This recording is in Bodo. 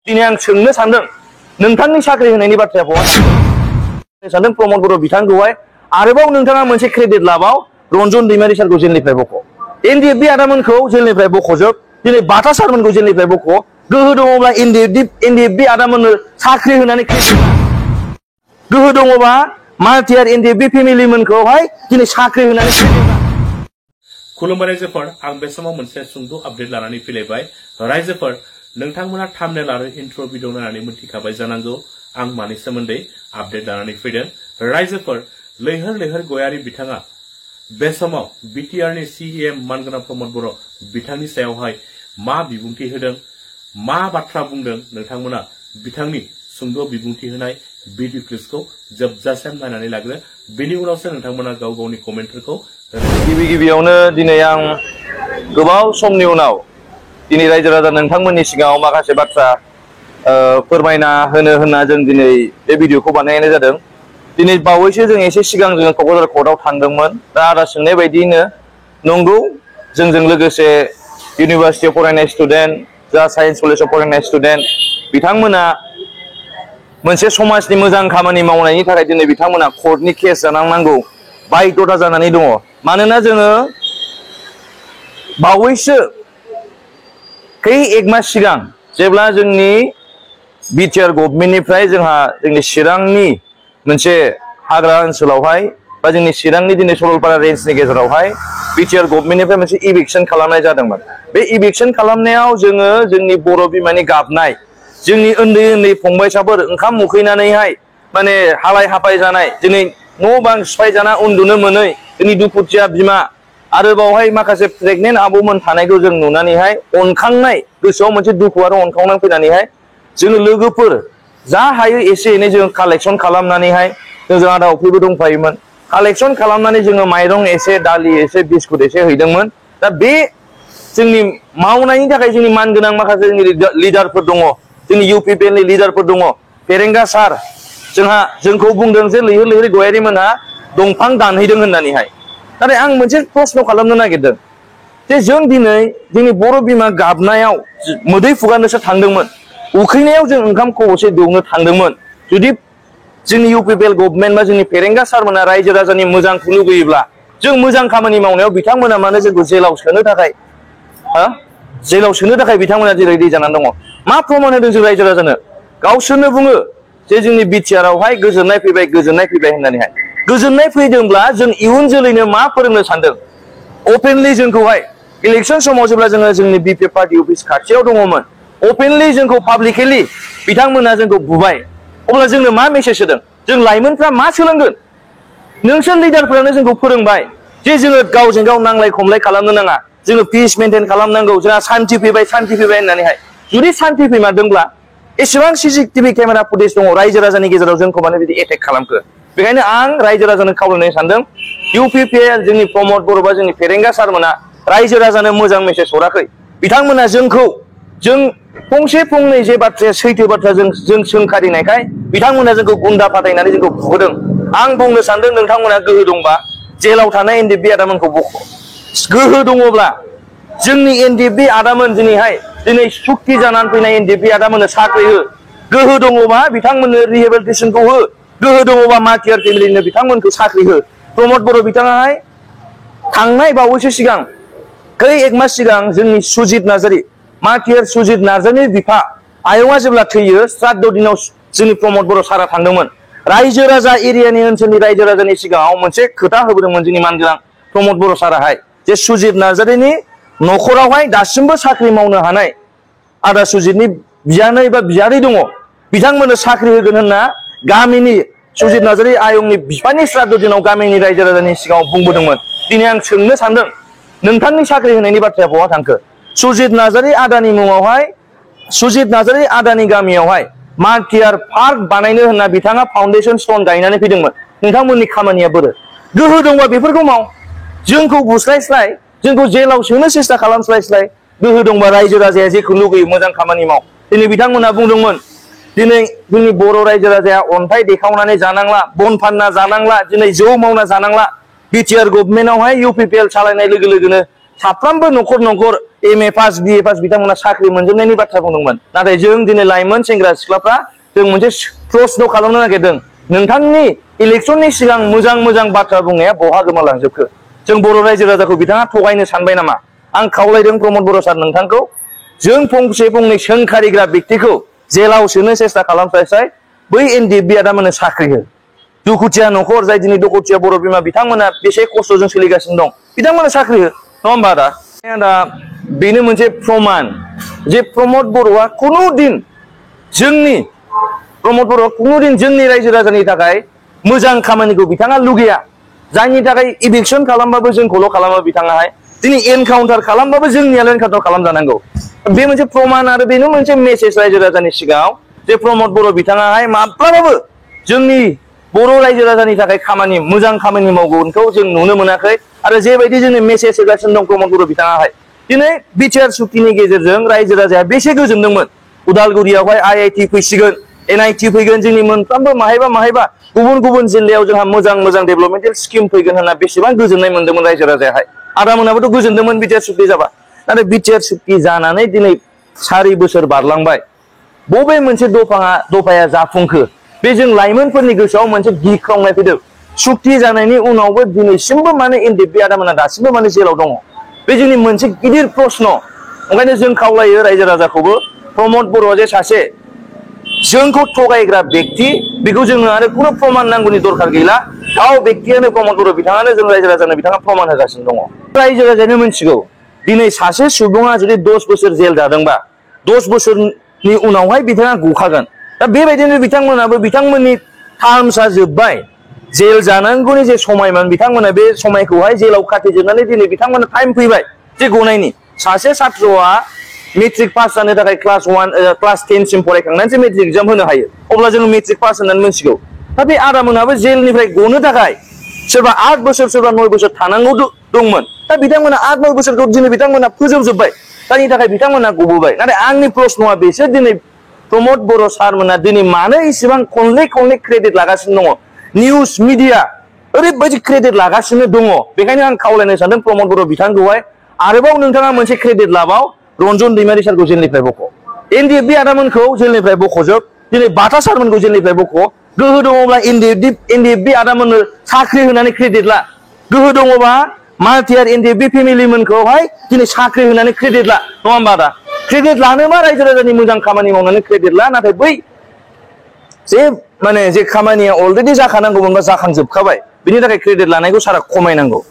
दिनै आं सोंनो सानदों नोंथांनि साख्रि होनायनि बाथ्राया बहा सानदों प्रमद बर' बिथांखौहाय आरोबाव नोंथाङा मोनसे क्रेडिट लाबाव रन्जन दैमारि सारखौ जेलनिफ्राय बख' एनडिएफबि आदामोनखौ जेलनिफ्राय बख'जोब दिनै बाथा सारमोनखौ जेलनिफ्राय बख' गोहो दङब्ला एनडिएफबि आदामोननो साख्रि होनानै गोहो दङबा मार्टियार एनडिएफबि फेमिलिमोनखौहाय दिनै साख्रि होनानै खुलुमबाय रायजोफोर आं बे समाव मोनसे सुंद' आपडेट लानानै फैलायबाय रायजोफोर नोंथांमोना थाम्बनेल आरो इन्ट्र' भिडिअ नायनानै मिथिखाबाय जानांगौ आं मानि सोमोन्दै आपडेट लानानै फैदों रायजोफोर लैहोर लैहोर गयारि बिथाङा बे समाव बिटिआरनि सिएम मानगोनां प्रमद बर' बिथांनि सायावहाय मा बिबुंथि होदों मा बाथ्रा बुंदों नोंथांमोना बिथांनि सुंद' बिबुंथि होनाय भिडिअ क्लिप्सखौ जोबजासिम नायनानै लाग्रो बेनि उनावसो नोंथांमोना गाव गावनि कमेन्टफोरखौ गिबियावनो दिनै आं गोबाव समनि उनाव दिनै रायजो राजा नोंथांमोननि सिगाङाव माखासे बाथ्रा फोरमायना होनो होनना जों दिनै बे भिडिअखौ बानायनाय जादों दिनै बावैसो जों एसे सिगां जोङो क'क्राझार कर्टआव थांदोंमोन दा आदा सोंनाय बायदियैनो नंगौ जोंजों लोगोसे इउनिभार्सिटियाव फरायनाय स्टुडेन्ट जा साइन्स कलेजाव फरायनाय स्टुडेन्ट बिथांमोना मोनसे समाजनि मोजां खामानि मावनायनि थाखाय दिनै बिथांमोना कर्टनि केस जानांनांगौ बायध'था जानानै दङ मानोना जोङो बावैसो एक मास सिगां जेब्ला जोंनि बिटिआर गभर्नमेन्टनिफ्राय जोंहा जोंनि चिरांनि मोनसे हाग्रा ओनसोलावहाय बा जोंनि चिरांनि दिनै सरलपारा रेन्जनि गेजेरावहाय बिटिआर गभर्नमेन्टनिफ्राय मोनसे इभिक्सन खालामनाय जादोंमोन बे इभिक्सन खालामनायाव जोङो जोंनि बर' बिमानि गाबनाय जोंनि उन्दै उन्दै फंबायसाफोर ओंखाम उखैनानैहाय माने हालाय हाफाय जानाय दिनै न' बां सिफाय जाना उन्दुनो मोनै जोंनि दुखुथिया बिमा आरो बावहाय माखासे प्रेगनेन्ट आबौमोन थानायखौ जों नुनानैहाय अनखांनाय गोसोआव मोनसे दुखु आरो अनखांनानै फैनानैहाय जोङो लोगोफोर जा हायो एसे एनै जोङो कालेक्सन खालामनानैहाय जों आदा अफ्रिबो दंफायोमोन कालेक्सन खालामनानै जोङो माइरं एसे दालि एसे बिस्कुट एसे हैदोंमोन दा बे जोंनि मावनायनि थाखाय जोंनि मानगोनां माखासे जोंनि लिडारफोर दङ जोंनि इउपिपिएलनि लिडारफोर दङ फेरेंगा सार जोंखौ बुंदों जे लैहोर लैहोर गयारिमोनहा दंफां दानहैदों होननानैहाय नाथाय आं मोनसे प्रश्न खालामनो नागिरदों जे जों दिनै जोंनि बर' बिमा गाबनायाव मोदै फुगारनोसो थांदोंमोन उखैनायाव जों ओंखाम खबसे दौनो थांदोंमोन जुदि जोंनि इउपिपिएल गभर्नमेन्ट बा जोंनि फेरेंगा सारमोना रायजो राजानि मोजांखौ लुगैयोब्ला जों मोजां खामानि मावनायाव बिथांमोना मानो जोंखौ जेलाव सोनो थाखाय बिथांमोना रेडि जानानै दङ मा प्रमान होदों जों रायजो राजानो गावसोरनो बुङो जे जोंनि बिटिआरआवहाय गोजोननाय फैबाय होननानैहाय गोजोननाय फैदोंब्ला जों इयुन जोलैनो मा फोरोंनो सानदों अपेनलि जोंखौहाय इलेक्सन समाव जेब्ला जोङो जोंनि बिपि पार्टी अफिस खाथियाव दङमोन अपेनलि जोंखौ पाब्लिकेलि बिथांमोना जोंखौ बुबाय अब्ला जोंनो मा मेसेज होदों जों लाइमोनफ्रा मा सोलोंगोन नोंसोर लिडारफोरानो जोंखौ फोरोंबाय जे जोङो गावजों गाव नांलाय खमलाय खालामनो नाङा जोङो पिस मेनटेन खालामनांगौ जोंहा सान्थि फैबाय होननानैहाय जुदि सान्थि फैमारदोंब्ला एसेबां सिसिटिभि केमेरा फुटेज दङ रायजो राजानि गेजेराव जोंखौ माने बिदि एटेक खालामखो बेखायनो आं रायजो राजानो खावलायनो सानदों इउपिपिएल जोंनि प्रमद बर' बा जोंनि फेरेंगा सारमोना रायजो राजानो मोजां मेसेज हराखै बिथांमोना जों फंसे फंनै जे बाथ्राया सैथो बाथ्रा जों सोंखारिनायखाय बिथांमोना जोंखौ गुन्दा फाथायनानै जोंखौ बुहोदों आं बुंनो सानदों नोंथांमोना गोहो दंबा जेलाव थानाय एनडिएफबि आदामोनखौ बख' गोहो दङब्ला जोंनि एनडिएफबि आदामोन दिनै सुक्ति जानानै फैनाय एनडिएफबि आदामोननो साख्रि हो गोहो दङबा बिथांमोननो रिहेबिलिटेसनखौ हो गोहो दङबा मार्टियार फेमिलिनो बिथांमोनखौ साख्रि हो प्रमद बर' बिथाङाहाय थांनाय बावैसो सिगां एक मास सिगां जोंनि सुजित नार्जारी मार्टियार सुजित नार्जारीनि बिफा आयंआ जेब्ला थैयो श्राद्ध दिनाव जोंनि प्रमद बर' सारा थांदोंमोन रायजो राजा एरियानि ओनसोलनि रायजो राजानि सिगाङाव मोनसे खोथा होबोदोंमोन जोंनि मानगोनां प्रमद बर' साराहाय जे सुजित नार्जारीनि न'खरावहाय दासिमबो साख्रि मावनो हानाय आदा सुजितनि बियानै बा बियादै दङ बिथांमोननो साख्रि होगोन होनना गामिनि सुजित नार्जारी आयंनि बिफानि श्राद्ध दिनाव गामिनि रायजो राजानि सिगाङाव बुंबोदोंमोन दिनै आं सोंनो सानदों नोंथांनि साख्रि होनायनि बाथ्राया बहा थांखो सुजित नार्जारी आदानि मुङावहाय सुजित नार्जारी आदानि गामियावहाय मार्टियार पार्क बानायनो होनना बिथाङा फाउन्डेसन स्टन गायनानै फैदोंमोन नोंथांमोननि खामानिया बोरो गोहो दंबा बेफोरखौ माव जोंखौ बुस्लायस्लाय जोंखौ जेलाव सोनो सेस्था खालामस्लायस्लाय गोहो दंबा रायजो राजाया जेखौ लुगैयो मोजां खामानि माव दिनै बिथांमोना बुंदोंमोन दिनै जोंनि बर' रायजो राजाया अन्थाइ देखावनानै जानांला बन फानना जानांला दिनै जौ मावना जानांला बिटिआर गभर्नमेन्टआवहाय इउपिपिएल सालायनाय लोगो लोगोनो साफ्रोमबो न'खर न'खर MA पास BA पास बिथांमोना साख्रि मोनजोबनायनि बाथ्रा बुंदोंमोन नाथाय जों दिनै लाइमोन सेंग्रा सिख्लाफ्रा जों मोनसे प्रश्न खालामनो नागिरदों नोंथांनि इलेक्सननि सिगां मोजां मोजां बाथ्रा बुंनाया बहा गोमालांजोबखो जों बर' रायजो राजाखौ बिथाङा थगायनो सानबाय नामा आं खावलायदों प्रमद बर' सार नोंथांखौ जों फंसे फंनै सोंखारिग्रा व्यक्तिखौ जेलाव सोनो सेस्था खालामस्लायस्लाय बै NDFB आदामोननो साख्रि हो दुखुथिया न'खर जाय दिनै दुखुथिया बर' बिमा बिथांमोना बेसे खस्थ'जों सोलिगासिनो दं बिथांमोननो साख्रि हो नङा होमबा आदा दा बेनो मोनसे प्रमान जे प्रमद बर'आ खुनुदिन जोंनि रायजो राजानि थाखाय मोजां खामानिखौ बिथाङा लुगैया जायनि थाखाय इलेक्सन खालामबाबो जोंखौल' खालामो बिथाङाहाय दिनै एनकाउन्टार खालामबाबो जोंनियाल' एनकाउन्टार खालामजानांगौ बे मोनसे प्रमान आरो बेनो मोनसे मेसेज रायजो राजानि सिगाङाव जे प्रमद बर' बिथाङाहाय माब्लाबाबो जोंनि बर' रायजो राजानि थाखाय मोजां खामानि मावगोनखौ जों नुनो मोनाखै आरो जेबायदि जोंनो मेसेज होगासिनो दं प्रमद बर' बिथाङाहाय दिनै बिटिआर सुक्तिनि गेजेरजों रायजो राजाया बेसे गोजोनदोंमोन उदालगुरियावहाय IIT फैसिगोन NIT फैगोन जोंनि मोनफ्रोमबो माहायबा गुबुन गुबुन जिल्लायाव जोंहा मोजां मोजां डेभेलपमेन्टेल स्किम फैगोन होनना बेसेबां गोजोननाय मोनदोंमोन रायजो राजायाहाय आदामोनाबोथ' गोजोनदोंमोन बिटिआर सुक्ति जाबा नाथाय बिटिआर सुक्ति जानानै दिनै 4 बोसोर बारलांबाय बबे मोनसे दफाया जाफुंखो बे जों लाइमोनफोरनि गोसोआव मोनसे गिख्रंनाय फैदों सुक्ति जानायनि उनावबो दिनैसिमबो माने NDFB आदामोना दासिमबो माने जेलाव दङ बे जोंनि मोनसे गिदिर प्रश्न ओंखायनो जों खावलायो रायजो राजाखौबो प्रमद बर'आ जे सासे जोंखौ थगायग्रा व्यक्ति बेखौ जोङो आरो खुनु प्रमान नांगौनि दरखार गैला गाव व्यक्तियानो प्रमद बर' बिथाङानो जों रायजो राजानो बिथाङा प्रमान होगासिनो दङ रायजो राजायानो मिथिगौ दिनै सासे सुबुङा जुदि 10 बोसोर जेल जादोंबा 10 बोसोरनि उनावहाय बिथाङा गखागोन दा बेबायदिनो बिथांमोनाबो बिथांमोननि टार्मसा जोब्बाय जेल जानांगौनि जे समायमोन बिथांमोना बे समायखौहाय जेलाव खाथेजोबनानै दिनै बिथांमोना टाइम फैबाय जे गनायनि सासे छात्रआ मेट्रिक पास जानो थाखाय क्लास 10 सिम फरायखांनानैसो मेट्रिक एग्जाम होनो हायो अब्ला जोङो मेट्रिक पास होननानै मिथिगौ दा बे आदामोनाबो जेलनिफ्राय गनो थाखाय सोरबा 8 बोसोर सोरबा 9 बोसोर थानांगौ दंमोन दा बिथांमोना 8-9 बोसोरखौ दिनै बिथांमोना फोजोबजोब्बाय जायनि थाखाय बिथांमोना गबोबाय नाथाय आंनि प्रश्नआ बेसो दिनै प्रमद बर' सारमोना दिनै मानो इसेबां खनले क्रेडिट लागासिनो दङ निउस मिडिया ओरैबायदि क्रेडिट लागासिनो दङ बेखायनो आं खावलायनो सानदों प्रमद बर' बिथांखौहाय आरोबाव नोंथाङा मोनसे क्रेडिट लाबाव रन्जन दैमारि सारखौ जेलनिफ्राय बख' NDFB आदामोनखौ जेलनिफ्राय बख'जोब दिनै बाथा सारमोनखौ जेलनिफ्राय बख' गोहो दङब्ला NDFB आदामोननो साख्रि होनानै क्रेडिट ला गोहो दङबा माल्टियार NDFB फेमिलिमोनखौहाय दिनै साख्रि होनानै क्रेडिट ला नङा होमबा आदा क्रेडिट लानोबा रायजो राजानि मोजां खामानि मावनानै क्रेडिट ला नाथाय बै जे खामानिया अलरेडि जाखानांगौमोनबा जाखांजोबखाबाय बिनि थाखाय क्रेडिट लानायखौ सारा खमायनांगौ